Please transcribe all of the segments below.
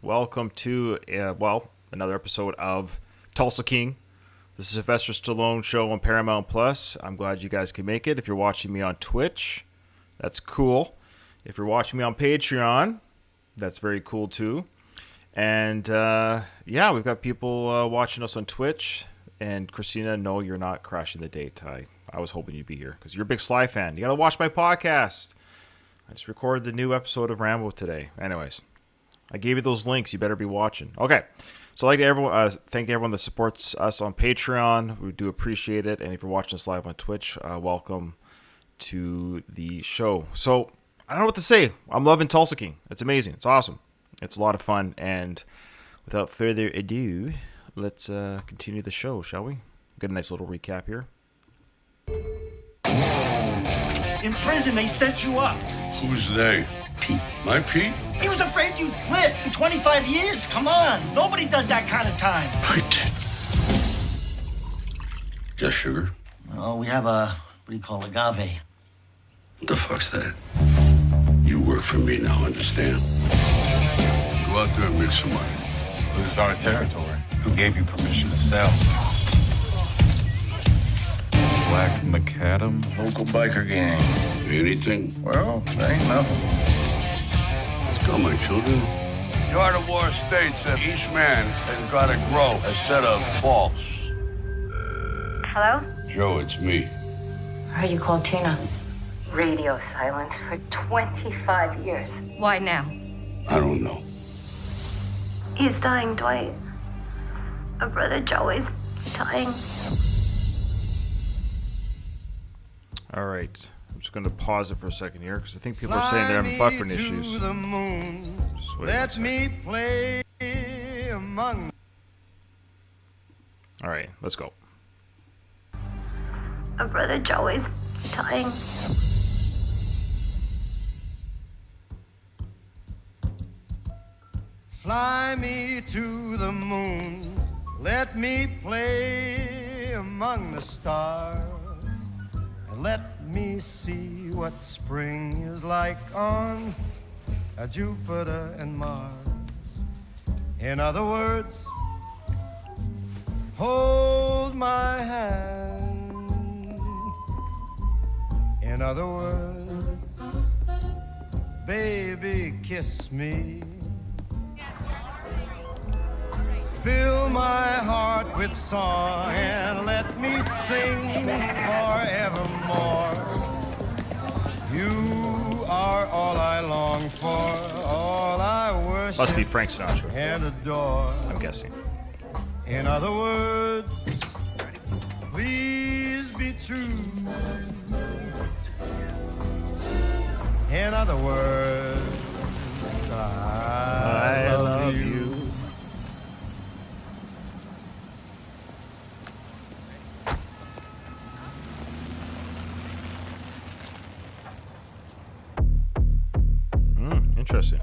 Welcome to, another episode of Tulsa King. This is Sylvester Stallone show on Paramount Plus. I'm glad you guys can make it. If you're watching me on Twitch, that's cool. If you're watching me on Patreon, that's very cool too. And we've got people watching us on Twitch. And Christina, no, you're not crashing the date. I was hoping you'd be here because you're a big Sly fan. You got to watch my podcast. I just recorded the new episode of Rambo today. Anyways, I gave you those links. You better be watching. Okay. So I'd like to thank everyone that supports us on Patreon. We do appreciate it. And if you're watching us live on Twitch, welcome to the show. So I don't know what to say. I'm loving Tulsa King. It's amazing. It's awesome. It's a lot of fun. And without further ado, let's continue the show, shall we? Get a nice little recap here. In prison, they set you up. Who's they? Pete. My Pete? He was afraid you'd flip for 25 years. Come on. Nobody does that kind of time. I did. Yes, sugar? Oh, we have what do you call agave? What the fuck's that? You work for me now, understand? Go out there and make some money. This is our territory. Who gave you permission to sell? Black Macadam? Local biker gang. Anything? Well, there ain't nothing. Let's go, my children. The art of war states that each man has got to grow a set of faults. Hello? Joe, it's me. I heard you called Tina. Radio silence for 25 years. Why now? I don't know. He's dying, Dwight. Our brother Joey's dying. All right. I'm just going to pause it for a second here because I think people are saying they're having buffering issues. The moon. Just wait Let one me second. play among. All right. Let's go. Our brother Joey's dying. Fly me to the moon. Let me play among the stars. And let me see what spring is like on Jupiter and Mars. In other words, hold my hand. In other words, baby, kiss me. Fill my heart with song and let me sing forevermore. You are all I long for, all I worship Must be Frank Sinatra, and adore. I'm guessing. In other words, please be true. In other words, I love you. Interesting.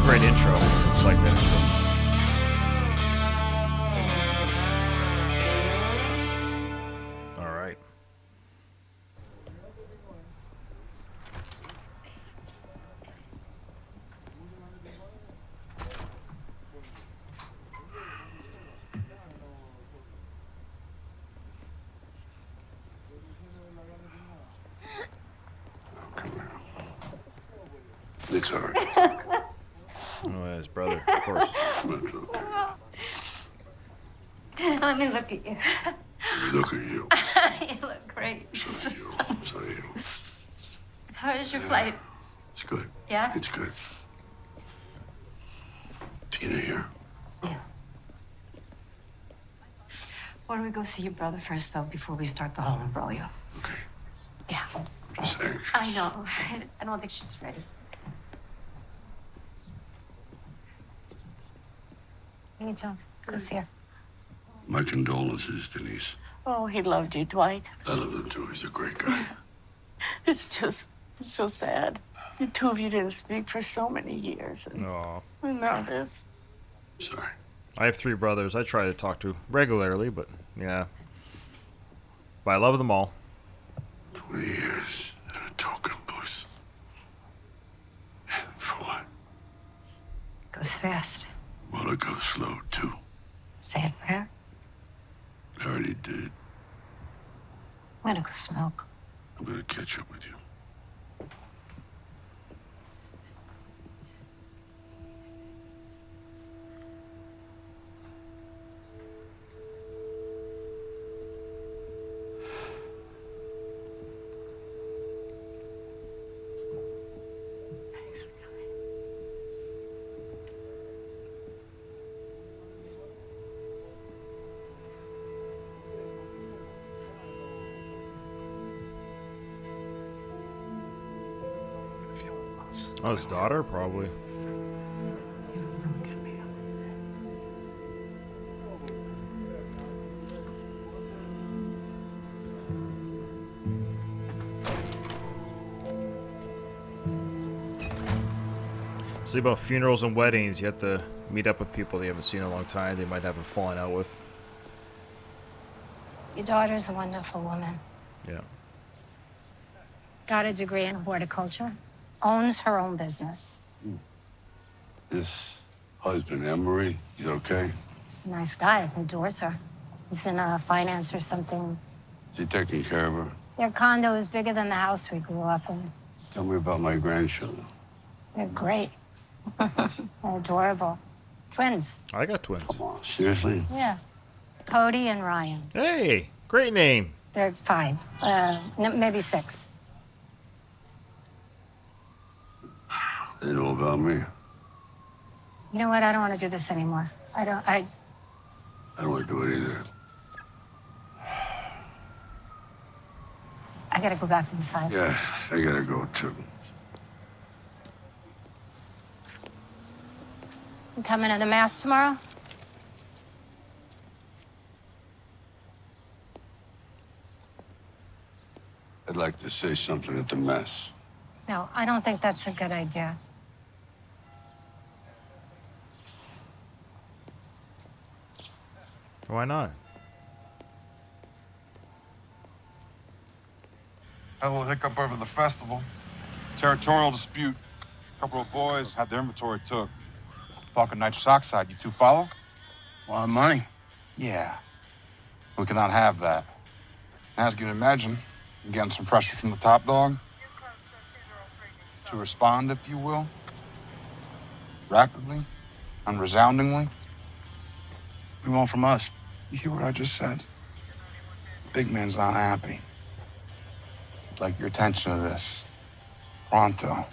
Great intro. It's like that intro. All right. It's all right. Oh, his brother, of course. Let me look at you. Look at you. You look How is your flight? It's good. Yeah? It's good. Tina here. Yeah. Why don't we go see your brother first, though, before we start the whole imbroglio? Okay. Yeah. I'm just anxious. I know. I don't think she's ready. Hey, John. Go see her. My condolences, Denise. Oh, he loved you, Dwight. I love him too. He's a great guy. It's so sad. The two of you didn't speak for so many years. And Aw. now this. Sorry. I have 3 brothers I try to talk to regularly, but yeah. But I love them all. 20 years in a token booth. And for what? Goes fast. Well, it goes slow, too. Say a prayer. I already did. I'm gonna go smoke. I'm gonna catch up with you. Oh, his daughter, probably. See, about funerals and weddings, you have to meet up with people they haven't seen in a long time. They might have a falling out with. Your daughter's a wonderful woman. Yeah. Got a degree in horticulture. Owns her own business. This husband, Emery, he's okay? He's a nice guy. Adores her. He's in finance or something. Is he taking care of her? Their condo is bigger than the house we grew up in. Tell me about my grandchildren. They're great. They're adorable. Twins. I got twins. Come on, seriously? Yeah. Cody and Ryan. Hey, great name. They're 5. Maybe 6. They know about me. You know what? I don't want to do this anymore. I I don't want to do it either. I gotta go back inside. Yeah, I gotta go too. You coming to the mass tomorrow? I'd like to say something at the mess. No, I don't think that's a good idea. Why not? Had a little hiccup over the festival. Territorial dispute. A couple of boys had their inventory took. Talking nitrous oxide. You two follow? A lot of money. Yeah. We cannot have that. As you can imagine, I'm getting some pressure from the top dog. To respond, if you will. Rapidly. Unresoundingly. What do you want from us? You hear what I just said? Big man's not happy. I'd like your attention to this. Pronto.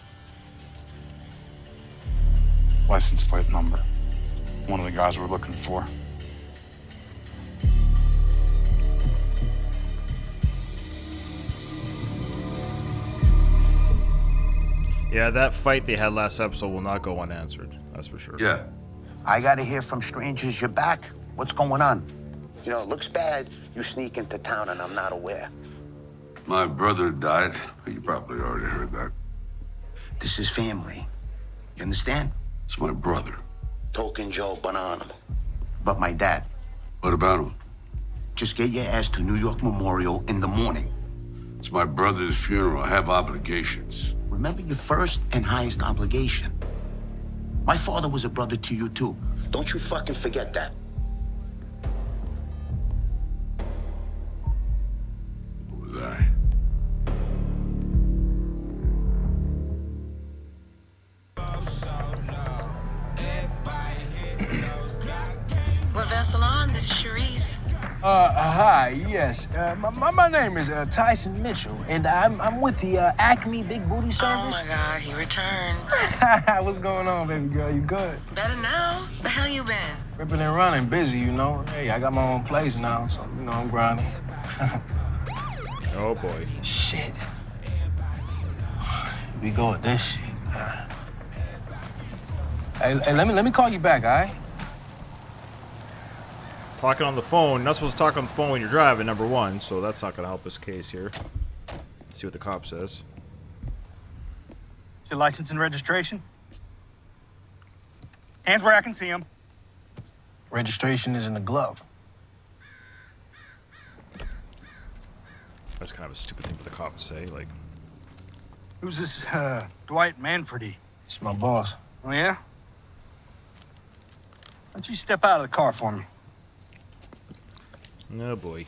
License plate number. One of the guys we're looking for. Yeah, that fight they had last episode will not go unanswered. That's for sure. Yeah. I gotta hear from strangers you're back. What's going on? You know, it looks bad you sneak into town and I'm not aware. My brother died. You probably already heard that. This is family. You understand? It's my brother. Token Joe Bonanno. But my dad. What about him? Just get your ass to New York Memorial in the morning. It's my brother's funeral. I have obligations. Remember your first and highest obligation. My father was a brother to you, too. Don't you fucking forget that. What was I? We're Vassalon. This is Cherise. Hi, yes. My name is Tyson Mitchell, and I'm with the Acme Big Booty Service. Oh my God, he returned. What's going on, baby girl? You good? Better now. The hell you been? Ripping and running, busy, you know. Hey, I got my own place now, so, you know, I'm grinding. Oh, boy. Shit. We go with this shit. Hey, let me call you back, all right? Talking on the phone. You're not supposed to talk on the phone when you're driving, number one, so that's not going to help this case here. Let's see what the cop says. Your license and registration? Hands where I can see them. Registration is in the glove. That's kind of a stupid thing for the cop to say, like... Who's this, Dwight Manfredy? It's my boss. Oh, yeah? Why don't you step out of the car for me? Oh, boy.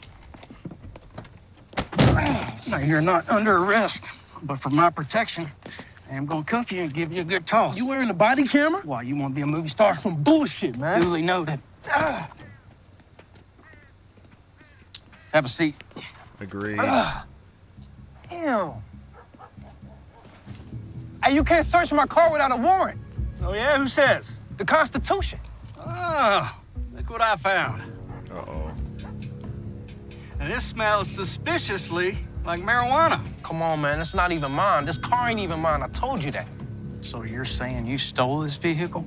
Now, you're not under arrest, but for my protection, I am gonna cuff you and give you a good toss. You wearing a body camera? Why, you want to be a movie star? Some bullshit, man. Duly noted. Have a seat. Agreed. Damn. Hey, you can't search my car without a warrant. Oh, yeah? Who says? The Constitution. Oh, look what I found. Uh-oh. And this smells suspiciously like marijuana. Come on, man. It's not even mine. This car ain't even mine. I told you that. So you're saying you stole this vehicle?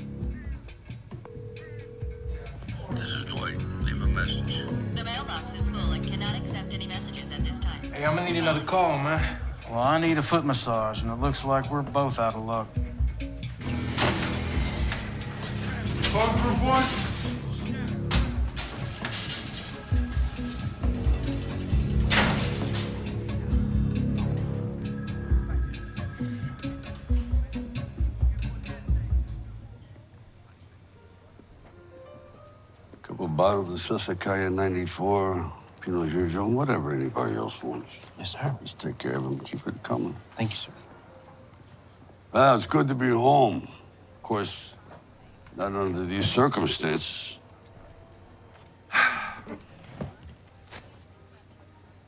This is Dwight. Leave a message. The mailbox is full and cannot accept any messages at this time. Hey, I'm gonna need another call, man. Well, I need a foot massage, and it looks like we're both out of luck. Call group one. Couple bottles of Sussex 94, Pinot Grigio, whatever anybody else wants. Yes, sir. Just take care of them, keep it coming. Thank you, sir. Well, it's good to be home. Of course, not under these circumstances.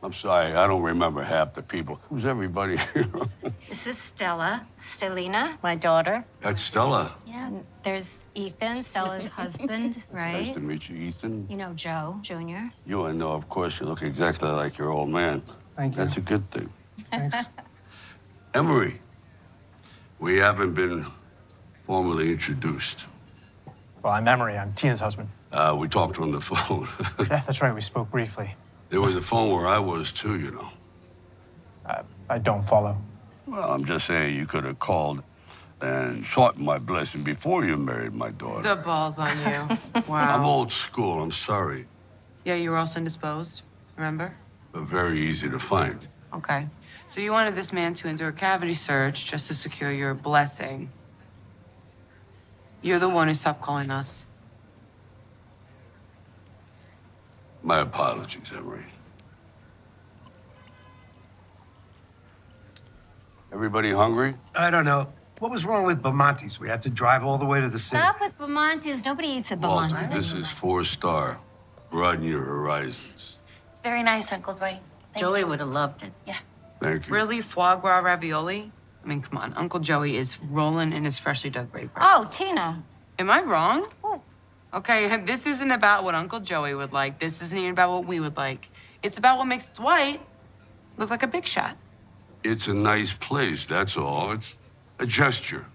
I'm sorry, I don't remember half the people. Who's everybody here? This is Stella. Stelina. My daughter. That's Stella. Yeah. There's Ethan, Stella's husband, right? Nice to meet you, Ethan. You know Joe, Jr. You, I know, of course, you look exactly like your old man. Thank you. That's a good thing. Thanks. Emery, we haven't been formally introduced. Well, I'm Emery. I'm Tina's husband. We talked on the phone. Yeah, that's right. We spoke briefly. There was a phone where I was, too, you know. I don't follow. Well, I'm just saying you could have called and sought my blessing before you married my daughter. The ball's on you. Wow. I'm old school, I'm sorry, Yeah, you were also indisposed, remember? but very easy to find. Okay. So you wanted this man to endure a cavity search just to secure your blessing. You're the one who stopped calling us. My apologies, Emery. Everybody hungry? I don't know. What was wrong with Bamontes? We had to drive all the way to the city. Stop with Bamontes. Nobody eats at Walter, Bamontes. this is 4-star. Broaden your horizons. It's very nice, Uncle Dwight. Joey would have loved it. Yeah. Thank you. Really, foie gras ravioli? I mean, come on. Uncle Joey is rolling in his freshly dug bread. Oh, Tina. Am I wrong? Oh. Okay, this isn't about what Uncle Joey would like. This isn't even about what we would like. It's about what makes Dwight look like a big shot. It's a nice place, that's all. It's a gesture.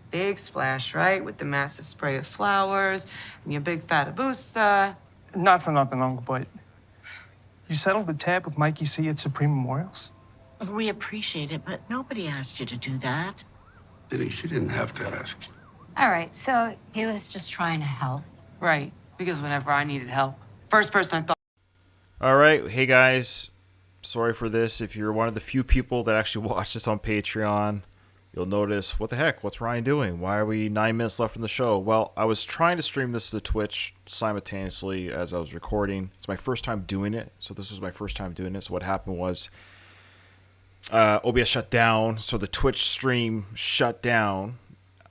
Big splash, right? With the massive spray of flowers and your big fat abusa. Not for nothing, Uncle, but you settled the tab with Mikey C at Supreme Memorials? We appreciate it, but nobody asked you to do that. Denise, she didn't have to ask. All right, so he was just trying to help. Right, because whenever I needed help, first person I thought. All right. Hey, guys. Sorry for this. If you're one of the few people that actually watch this on Patreon, you'll notice, what the heck? What's Ryan doing? Why are we 9 minutes left in the show? Well, I was trying to stream this to Twitch simultaneously as I was recording. It's my first time doing it. So this was my first time doing it. So what happened was OBS shut down. So the Twitch stream shut down.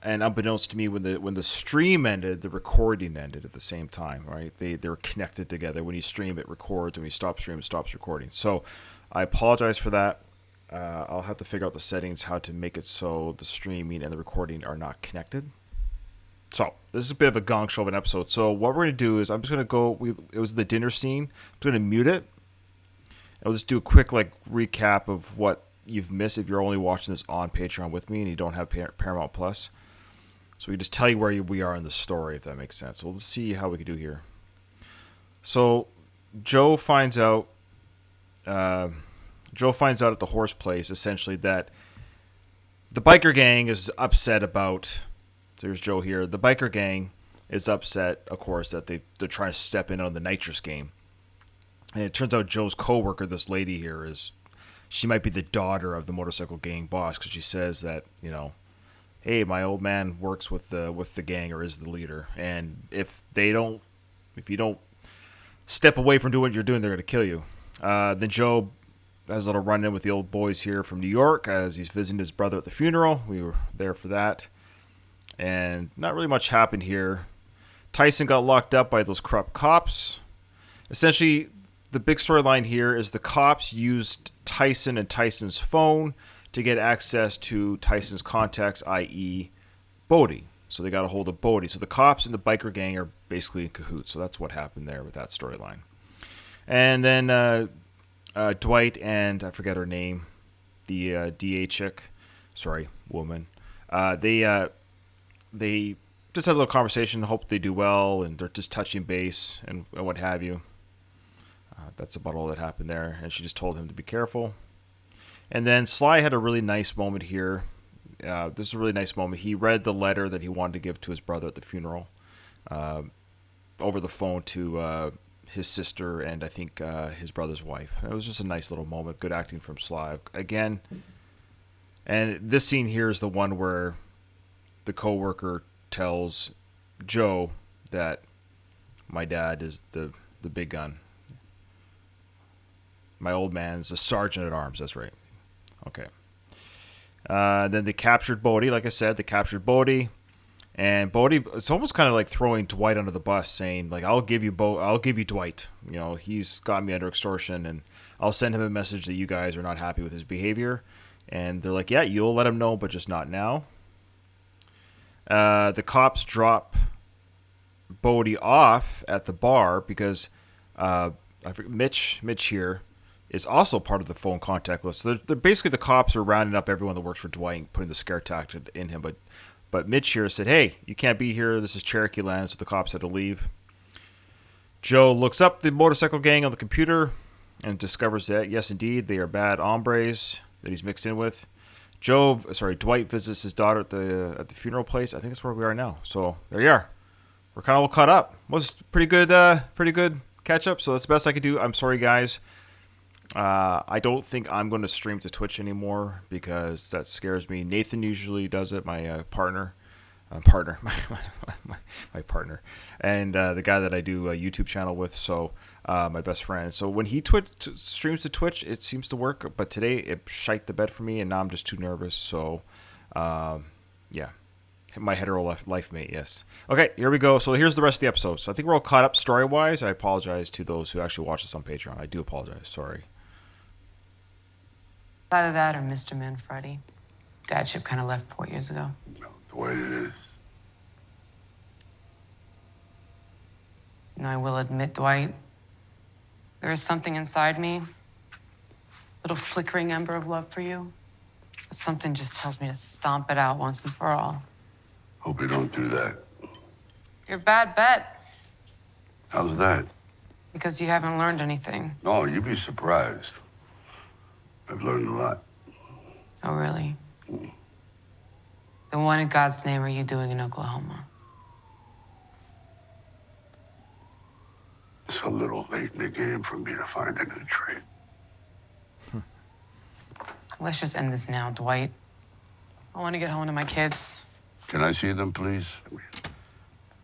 and unbeknownst to me, when the stream ended, the recording ended at the same time, right? They were connected together. When you stream, it records. When you stop stream, it stops recording. So I apologize for that. I'll have to figure out the settings, how to make it so the streaming and the recording are not connected. So this is a bit of a gong show of an episode. So what we're going to do is I'm just going to go. It was the dinner scene. I'm going to mute it. I'll just do a quick recap of what you've missed if you're only watching this on Patreon with me and you don't have Paramount Plus. So we just tell you where we are in the story, if that makes sense. So let's see how we can do here. So Joe finds out at the horse place, essentially, that the biker gang is upset about... There's Joe here. The biker gang is upset, of course, that they're trying to step in on the nitrous game. And it turns out Joe's coworker, this lady here, she might be the daughter of the motorcycle gang boss, because she says that, hey, my old man works with the gang or is the leader, and if you don't step away from doing what you're doing, they're going to kill you. Then Joe has a little run-in with the old boys here from New York as he's visiting his brother at the funeral. We were there for that. And not really much happened here. Tyson got locked up by those corrupt cops. Essentially, the big storyline here is the cops used Tyson and Tyson's phone to get access to Tyson's contacts, i.e. Bodie. So they got a hold of Bodie. So the cops and the biker gang are basically in cahoots. So that's what happened there with that storyline. And then Dwight and, I forget her name, the DA chick, woman, they just had a little conversation, hope they do well, and they're just touching base and what have you. That's about all that happened there, and she just told him to be careful. And then Sly had a really nice moment here. This is a really nice moment. He read the letter that he wanted to give to his brother at the funeral over the phone to his sister and I think his brother's wife. It was just a nice little moment. Good acting from Sly. Again, and this scene here is the one where the coworker tells Joe that my dad is the big gun. My old man's a sergeant at arms. That's right. Okay. Then they captured Bodie. Like I said, they captured Bodie, and Bodie. It's almost kind of like throwing Dwight under the bus, saying I'll give you Dwight. He's got me under extortion, and I'll send him a message that you guys are not happy with his behavior. And they're like, yeah, you'll let him know, but just not now. The cops drop Bodie off at the bar because Mitch here is also part of the phone contact list. So they're basically the cops are rounding up everyone that works for Dwight and putting the scare tactic in him. But Mitch here said, hey, you can't be here. This is Cherokee land, so the cops had to leave. Joe looks up the motorcycle gang on the computer and discovers that, yes, indeed, they are bad hombres that he's mixed in with. Dwight visits his daughter at the funeral place. I think that's where we are now. So there you are. We're kind of all caught up. Was pretty good catch up. So that's the best I could do. I'm sorry, guys. I don't think I'm going to stream to Twitch anymore because that scares me. Nathan usually does it. My partner, my partner, and the guy that I do a YouTube channel with. So. My best friend. So when he streams to Twitch, it seems to work. But today it shite the bed for me, and now I'm just too nervous. So, yeah, my hetero life mate. Yes. Okay, here we go. So here's the rest of the episode. So I think we're all caught up story wise. I apologize to those who actually watch this on Patreon. I do apologize. Sorry. Either that or Mr. Manfredi. Dadship kind of left 4 years ago. The way it is. And I will admit, Dwight, there is something inside me, a little flickering ember of love for you. But something just tells me to stomp it out once and for all. Hope you don't do that. You're a bad bet. How's that? Because you haven't learned anything. No, you'd be surprised. I've learned a lot. Oh, really? Then what in God's name are you doing in Oklahoma? It's a little late in the game for me to find a new trade. Let's just end this now, Dwight. I want to get home to my kids. Can I see them, please?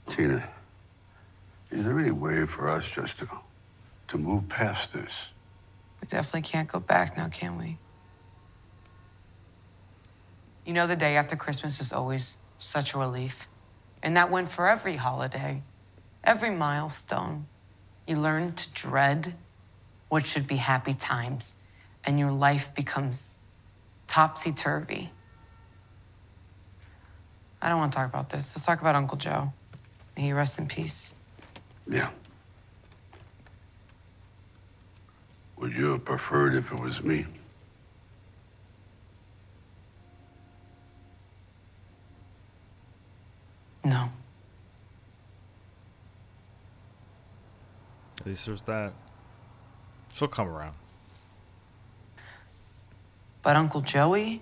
Tina, is there any way for us just to move past this? We definitely can't go back now, can we? You know, the day after Christmas is always Such a relief. And that went for every holiday, every milestone. You learn to dread what should be happy times, and your life becomes topsy-turvy. I don't want to talk about this. Let's talk about Uncle Joe. May he rest in peace. Yeah. Would you have preferred if it was me? No. At least there's that. She'll come around. But Uncle Joey,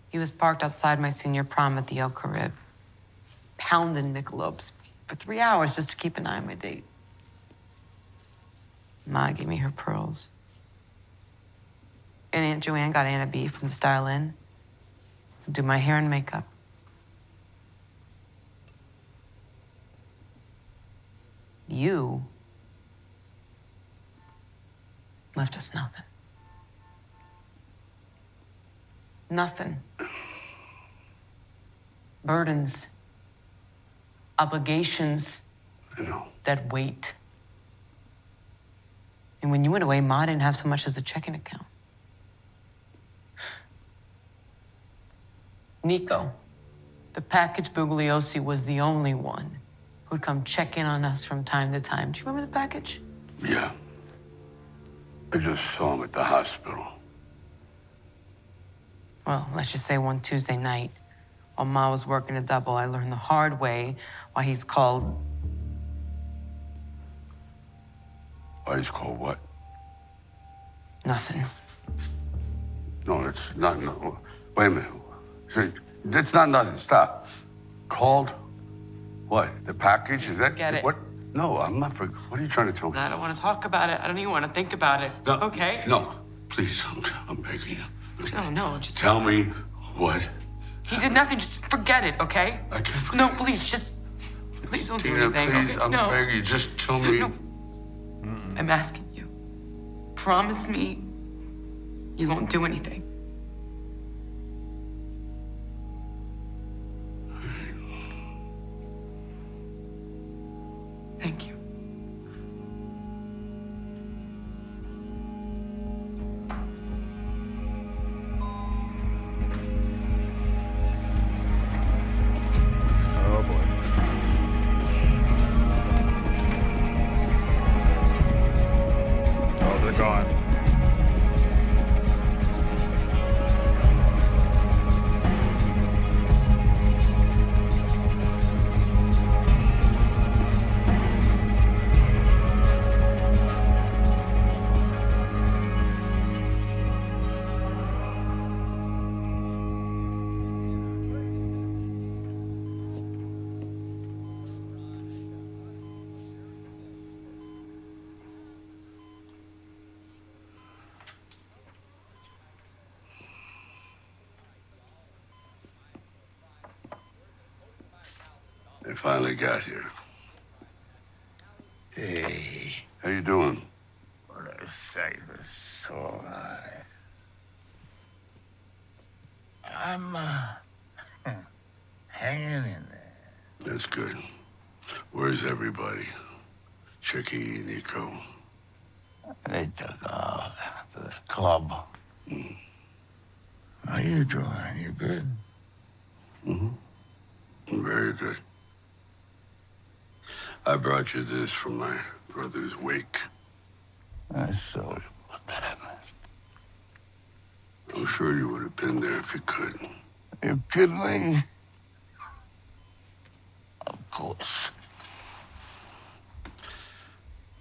he was parked outside my senior prom at the El Carib, pounding Michelob's for 3 hours just to keep an eye on my date. Ma gave me her pearls. And Aunt Joanne got Anna B from the Style Inn to do my hair and makeup. You left us nothing. Nothing. Burdens, obligations that wait. And when you went away, Ma didn't have so much as a checking account. Nico, the package Bugliosi, was the only one who'd come check in on us from time to time. Do you remember the package? Yeah. I just saw him at the hospital. Well, let's just say one Tuesday night, while Ma was working a double, I learned the hard way why he's called... Why he's called what? Nothing. No, it's not. No. Wait a minute. That's not nothing. Stop. Called what? The package? Is that forget it. what? No, I'm not. What are you trying to tell me? I don't want to talk about it. I don't even want to think about it. No, okay? No, please. I'm begging you. No, just... Tell me what. He did nothing. Just forget it, okay? I can't forget. No, please, just... Please don't do Tina, anything. please, Okay? I'm No. begging you. Just tell me. No. I'm asking you. Promise me you won't do anything. Thank you. Oh boy. Oh, they're gone. They finally got here. Hey, How you doing? what a sight of sore eyes. I'm, hanging in there. That's good. Where's everybody? Chicky, Nico. They took off to the club. How you doing? You good? Very good. I brought you this from my brother's wake. I'm sorry about that. I'm sure you would have been there if you could. You kidding me? Of course.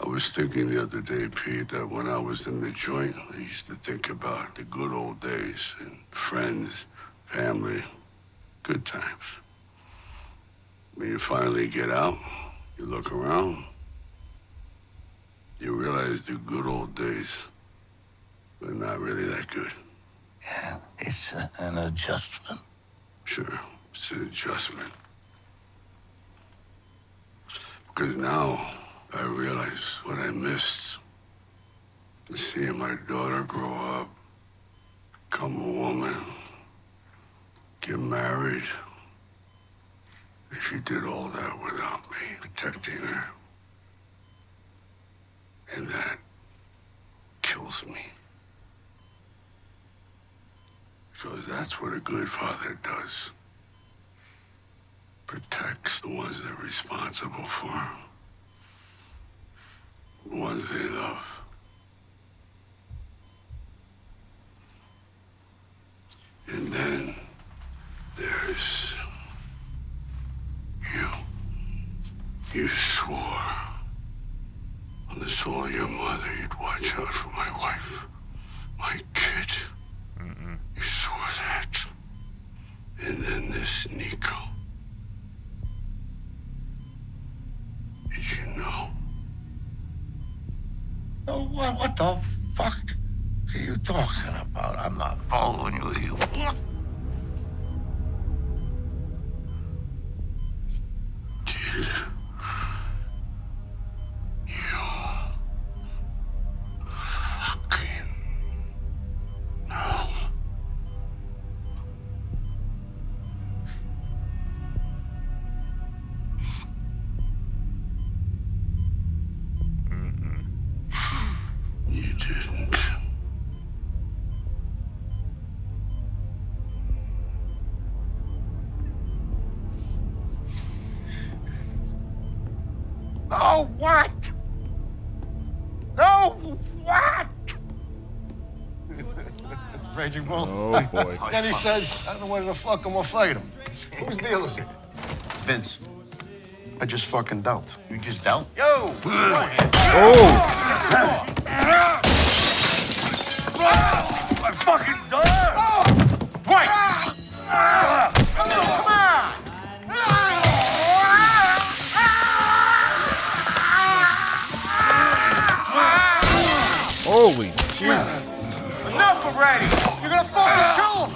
I was thinking the other day, Pete, that when I was in the joint, I used to think about the good old days and friends, family, good times. When you finally get out, you look around, you realize the good old days were not really that good. Yeah, it's an adjustment. Sure, it's an adjustment. Because now I realize what I missed. Seeing my daughter grow up, become a woman, get married. She did all that without me protecting her. And that kills me. Because that's what a good father does. Protects the ones they're responsible for. The ones they love. And then there's you. You swore on the soul of your mother you'd watch out for my wife, my kid. You swore that. And then this Nico. Did you know? Oh, what the fuck are you talking about? I'm not following you. Did you fucking know? You didn't. No, what? No, what? Raging Bull. Oh, boy. Then he says, I don't know whether to fuck him or fight him. Whose deal is it? Vince, I just fucking dealt. you just dealt? Yo! Oh! I fucking done! Wait! Come on! Holy Jesus. Enough already! You're gonna fucking kill him!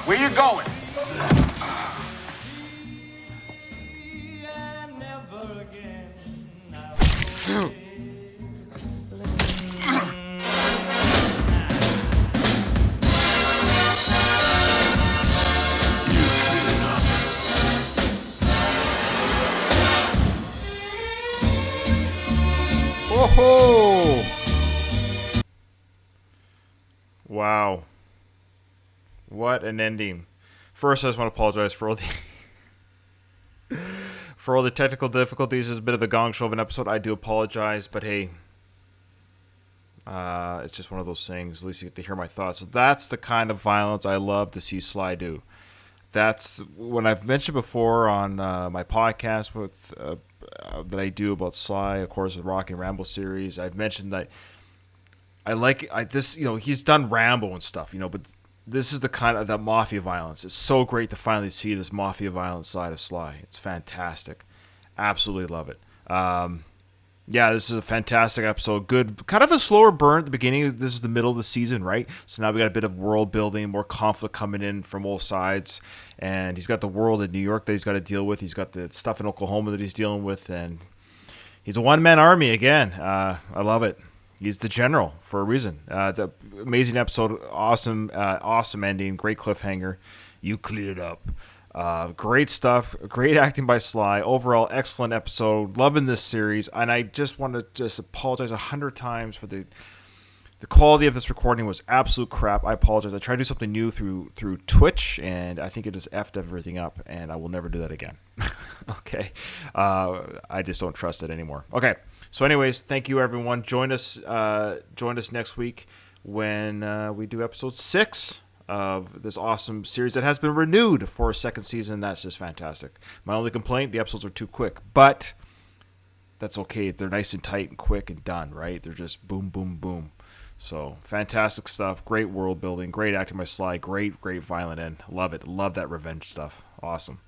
Where you going? Whoa! Wow. What an ending. First, I just want to apologize for all the for all the technical difficulties. It's a bit of a gong show of an episode. I do apologize, but hey, it's just one of those things. At least you get to hear my thoughts. So that's the kind of violence I love to see Sly do. That's when I've mentioned before on my podcast with that I do about Sly, of course, the Rocky and Rambo series. I've mentioned that I like this. You know, he's done Rambo and stuff. You know, but this is the kind of that mafia violence. It's so great to finally see this mafia violence side of Sly. It's fantastic. Absolutely love it. Yeah, this is a fantastic episode. Good, kind of a slower burn at the beginning. This is the middle of the season, right? So now we got a bit of world building, more conflict coming in from both sides. And he's got the world in New York that he's got to deal with. He's got the stuff in Oklahoma that he's dealing with. And he's a one-man army again. I love it. He's the general for a reason. The amazing episode, awesome ending, great cliffhanger. You cleared up. Great stuff. Great acting by Sly. Overall, excellent episode. Loving this series. And I just want to just apologize 100 times for the quality of this recording was absolute crap. I apologize. I tried to do something new through Twitch, and I think it just effed everything up, and I will never do that again. Okay. I just don't trust it anymore. Okay. So anyways, thank you, everyone. Join us next week when we do episode 6 of this awesome series that has been renewed for a second season. That's just fantastic. My only complaint, the episodes are too quick, but that's okay. They're nice and tight and quick and done, right? They're just boom, boom, boom. So fantastic stuff. Great world building. Great acting by Sly. Great violent end. Love it. Love that revenge stuff. Awesome.